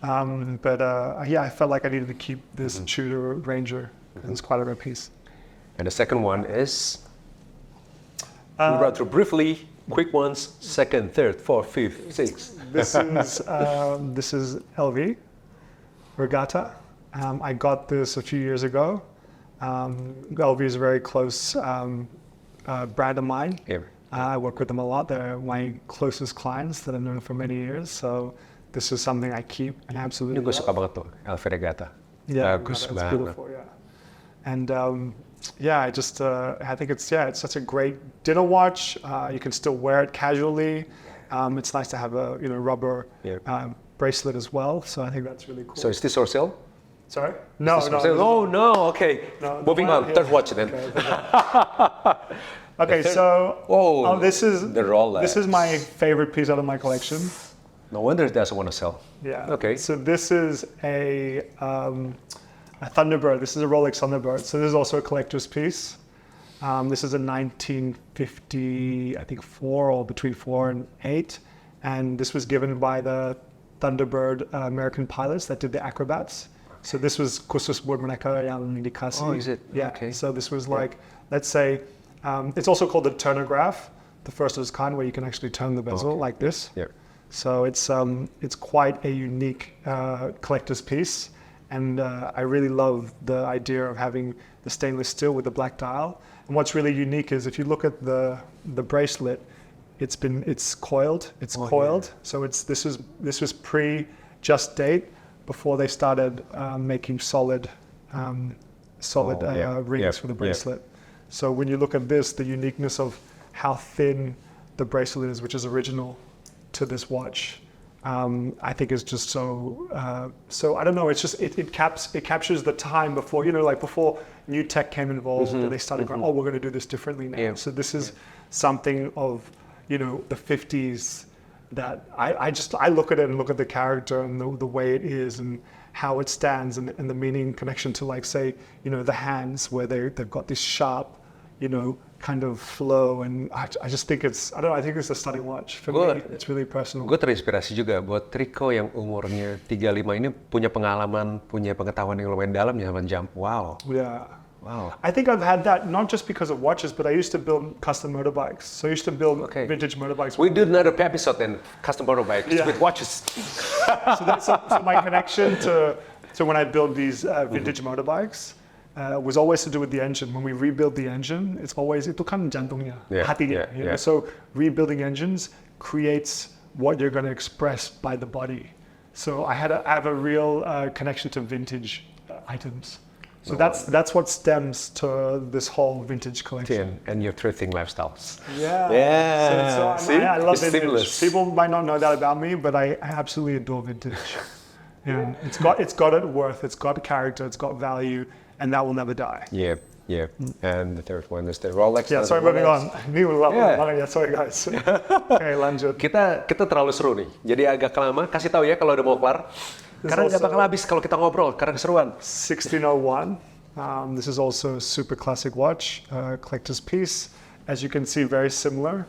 I felt like I needed to keep this Tudor Ranger. It's quite a rare piece. And the second one is, we run through briefly, quick ones, second, third, fourth, fifth, sixth. This is LV Regatta. I got this a few years ago. LV is a very close brand of mine. Yeah. I work with them a lot. They're my closest clients that I've known for many years. So this is something I keep and absolutely Ini gue love. suka banget tuh, LV Regatta. Yeah, Bagus it's banget. beautiful, yeah. And I think it's such a great dinner watch. You can still wear it casually. It's nice to have a rubber bracelet as well. So I think that's really cool. So is this for sale? Sorry? No. Oh no, okay. No, Moving the one on, here. third watch then. Okay, so this is the Rolex. This is my favorite piece out of my collection. No wonder it doesn't want to sell. Yeah. Okay. So this is a Thunderbird. This is a Rolex Thunderbird. So this is also a collector's piece. This is a 1950, I think 4 or between 4 and 8. And this was given by the Thunderbird American pilots that did the acrobats. So this was khusus buat mereka yang dikasih. Oh, is it? Yeah. Okay. So this was like, let's say, it's also called the turnograph, the first of its kind, where you can actually turn the bezel like this. Yeah. So it's quite a unique collector's piece, and I really love the idea of having the stainless steel with the black dial. And what's really unique is if you look at the bracelet, it's coiled. It's coiled. Yeah. So this was pre-just date before they started making solid rings for the bracelet. So when you look at this, the uniqueness of how thin the bracelet is, which is original to this watch, I think is just so I don't know. It's just it captures the time before before new tech came involved. And they started going, we're going to do this differently now. Yeah. So this is something of the 50s that I look at it and look at the character and the way it is and how it stands and the meaning connection to the hands where they've got this sharp kind of flow, and I just think I think it's a stunning watch. For me, it's really personal. Gue terinspirasi juga buat Rico yang umurnya 35 ini punya pengalaman, punya pengetahuan yang lumayan dalam ya sama jam. Wow. Yeah. Wow. I think I've had that not just because of watches, but I used to build custom motorbikes. So I used to build vintage motorbikes. We did another episode then, custom motorbikes with watches. So my connection to when I build these vintage motorbikes was always to do with the engine. When we rebuild the engine, it's always itu kan jantungnya, hatinya. So rebuilding engines creates what you're going to express by the body. So I have a real connection to vintage items. So that's what stems to this whole vintage collection. And your thrifting lifestyles. Yeah. So I love it's vintage. seamless. People might not know that about me, but I absolutely adore vintage. Yeah, it's got its worth, it's got character, it's got value, and that will never die. Yeah. And the third one is the Rolex. Yeah, sorry, moving on. Ini ulang banget ya, sorry guys. Okay, lanjut. Kita terlalu seru nih, jadi agak lama. Kasih tahu ya kalau udah mau kelar. Karena nggak bakal habis kalau kita ngobrol, karena keseruan. 1601. This is also a super classic watch, collector's piece. As you can see, very similar,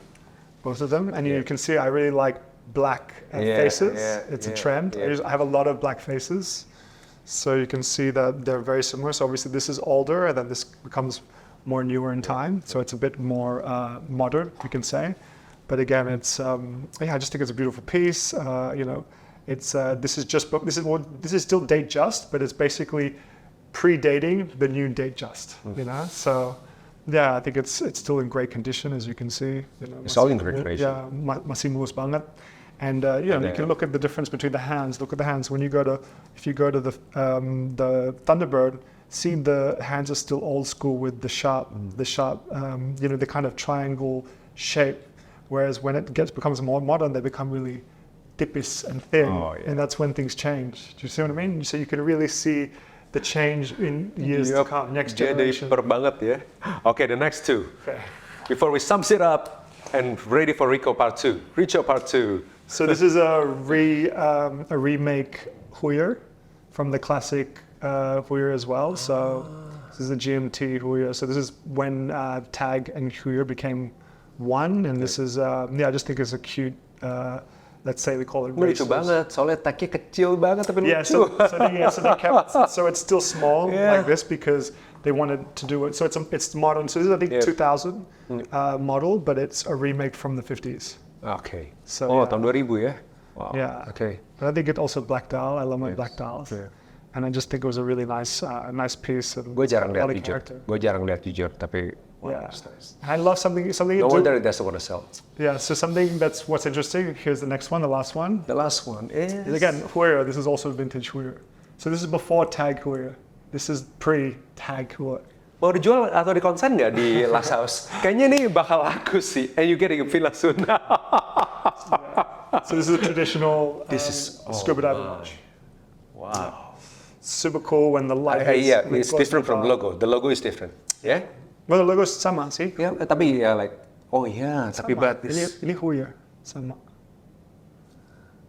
both of them. And you can see I really like black faces. It's a trend. I have a lot of black faces. So you can see that they're very similar. So obviously this is older, and then this becomes more newer in time. So it's a bit more modern, we can say. But again, it's I just think it's a beautiful piece. It's this is still date just, but it's basically predating the new date just. So yeah, I think it's still in great condition, as you can see. It's all in great condition. Yeah, masih mulus banget. And you can look at the difference between the hands. Look at the hands. If you go to the Thunderbird, see the hands are still old school with the sharp, the kind of triangle shape. Whereas when it becomes more modern, they become really tipis and thin, and that's when things change. Do you see what I mean? So you can really see the change in years to come, next generation. Jadi banget ya. Okay, the next two. Okay. Before we sum it up and ready for Rico part 2. Rico part 2. So this is a remake Huyer from the classic Huyer as well. So this is a GMT Huyer. So this is when Tag and Huyer became one, and this is I just think it's a cute. Let's say we call it lucu banget, soalnya tagnya kecil banget tapi lucu. So they kept, so it's still small like this because they wanted to do it. So it's modern. So this is I think 2000 model, but it's a remake from the 50s. Okay. So, tahun 2000 ya? Wow. Yeah. Okay. But I think it also black dial. I love my black dials. Yeah. And I just think it was a really nice piece. Gue jarang lihat jujur, tapi nice. I love something. No wonder it doesn't want to sell. Yeah. So something that's what's interesting. Here's the next one, the last one. The last one is again Huyer. This is also vintage Huyer. So this is before Tag Huyer. This is pre-Tag Huyer. Mau dijual atau dikonsen nggak di Lux House? Kayaknya nih bakal laku sih. And you getting a villa soon. So this is a traditional scuba diving watch. Wow. Super cool when the light it's different from the logo. The logo is different. Yeah? Well, the logo is sama sih. Yeah, tapi tapi but ini Huyer sama.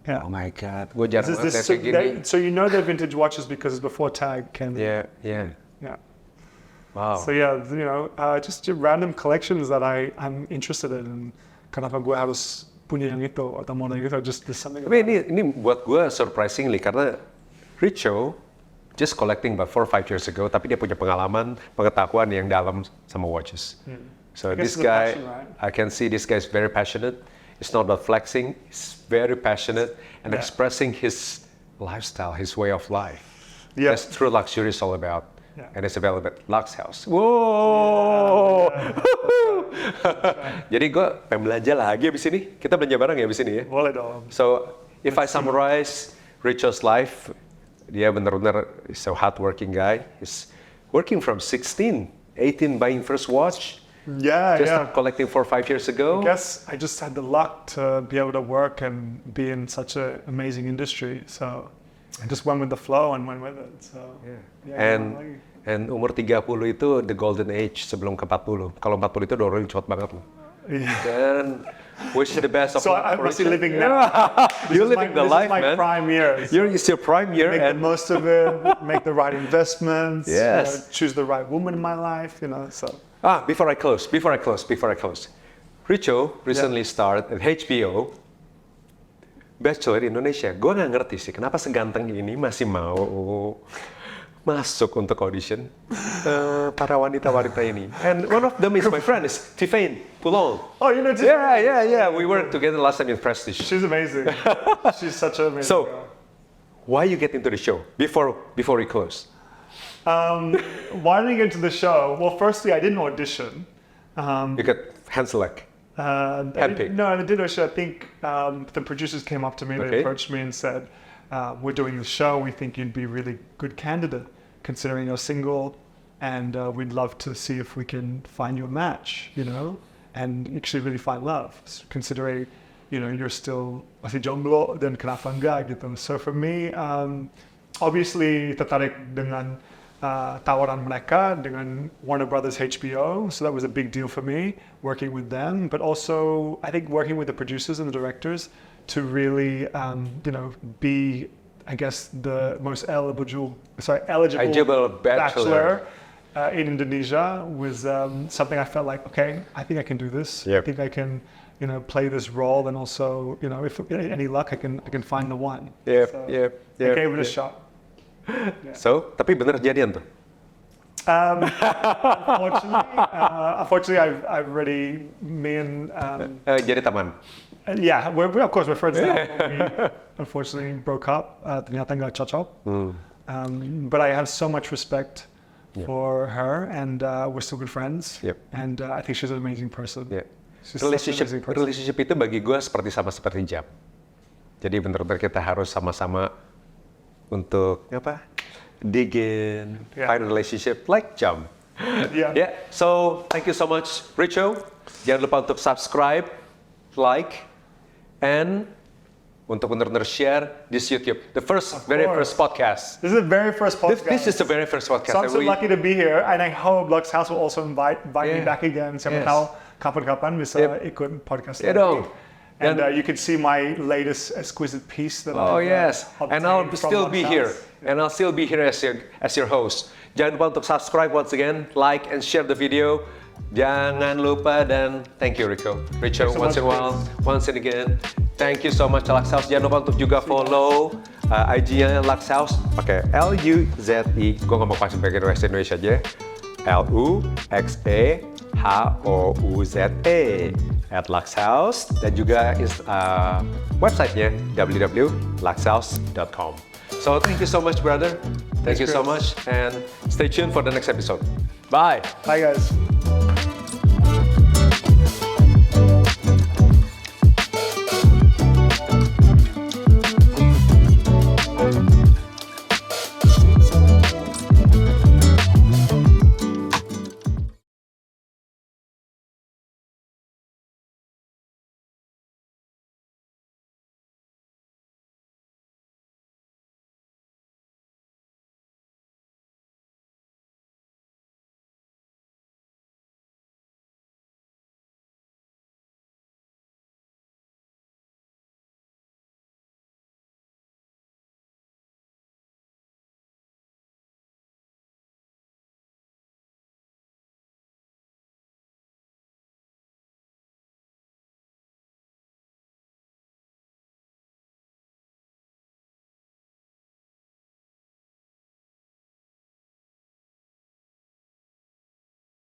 Yeah. Oh my God, gue jarang lihat kayak gini. So you know they're vintage watches because it's before Tag came. Yeah. Wow. So just random collections that I'm interested in. And kenapa gue harus punya yang itu atau model gitu? Just there's something. Tapi ini buat gue surprisingly karena Richo just collecting about 4 or 5 years ago, tapi dia punya pengalaman, pengetahuan yang dalam sama watches. So this guy, passion, right? I can see this guy is very passionate. It's not about flexing. He's very passionate and expressing his lifestyle, his way of life. Yeah. That's true luxury is all about. Yeah. And it's available at Lux House. Whoa! Jadi gue pengen belanja lagi abis ini. Kita belanja bareng ya abis ini ya? Boleh dong. So, if I summarize Richo's life, dia benar-benar is a hardworking guy. He's working from 16, 18 buying first watch. Just collecting 4 or 5 years ago. I guess I just had the luck to be able to work and be in such an amazing industry. So I just went with the flow and went with it. So and umur 30 itu the golden age sebelum ke 40. Kalau 40 itu udah orang cepet banget loh. Dan wish you the best of luck. So I'm still living now. You're living the life, man. This is my prime years. It's your prime year. Make the most of it. Make the right investments. Yes. Choose the right woman in my life. So. Before I close. Richo recently starred at HBO. Bachelor Indonesia. Gue nggak ngerti sih kenapa seganteng ini masih mau masuk untuk audition para wanita-wanita ini. And one of them is my friend, is Tiffany Pulong. Oh, you know Tiffany? Yeah. We worked together last time in Prestige. She's amazing. She's such an amazing girl. Why you get into the show before we close? Why did I get into the show? Well, firstly, I didn't audition. You got hand select. Handpicked. No, I did audition. I think the producers came up to me, they approached me and said, we're doing the show, we think you'd be a really good candidate considering you're single, and we'd love to see if we can find you a match, and actually really find love, considering, you're still masih jomblo dan kenapa enggak gitu. So for me, obviously tertarik dengan tawaran mereka dengan Warner Brothers HBO, so that was a big deal for me working with them, but also I think working with the producers and the directors to really be, I guess, the most eligible bachelor in Indonesia was something I felt like, okay, I think I can do this. I think I can play this role, and also if any luck I can find the one. I gave it a shot. So, tapi bener jadian tuh? Unfortunately, I've already me and Jadi teman. yeah, of course we're friends now. But we unfortunately broke up. Ternyata nggak cocok. But I have so much respect for her, and we're still good friends. Yep. And I think she's an amazing person. Yeah. She's such an amazing person. Relationship itu bagi gue seperti jam. Jadi benar-benar kita harus sama-sama untuk apa? Dig in, find a relationship like jam. Yeah. So thank you so much, Richo. Jangan lupa untuk subscribe, like, and untuk benar-benar share this YouTube. The very first podcast. This is the very first podcast. This is the very first podcast. So I'm so lucky to be here, and I hope Lux House will also invite me back again. Siapa tahu kapan-kapan bisa ikut podcast lagi. And you can see my latest exquisite piece that and I'll still be here. And I'll still be here as your host. Jangan lupa untuk subscribe once again, like and share the video. Jangan lupa dan thank you Richo once in a while, once and again. Thank you so much Lux House. Jangan lupa untuk juga follow IG-nya Lux House pakai LUXE. Gue nggak mau pakai bahasa Indonesia aja. LUXE HOUZE at Lux House, dan juga website-nya www.luxhouse.com. So thank you so much, brother. Thank you so much, and stay tuned for the next episode. Bye. Bye, guys.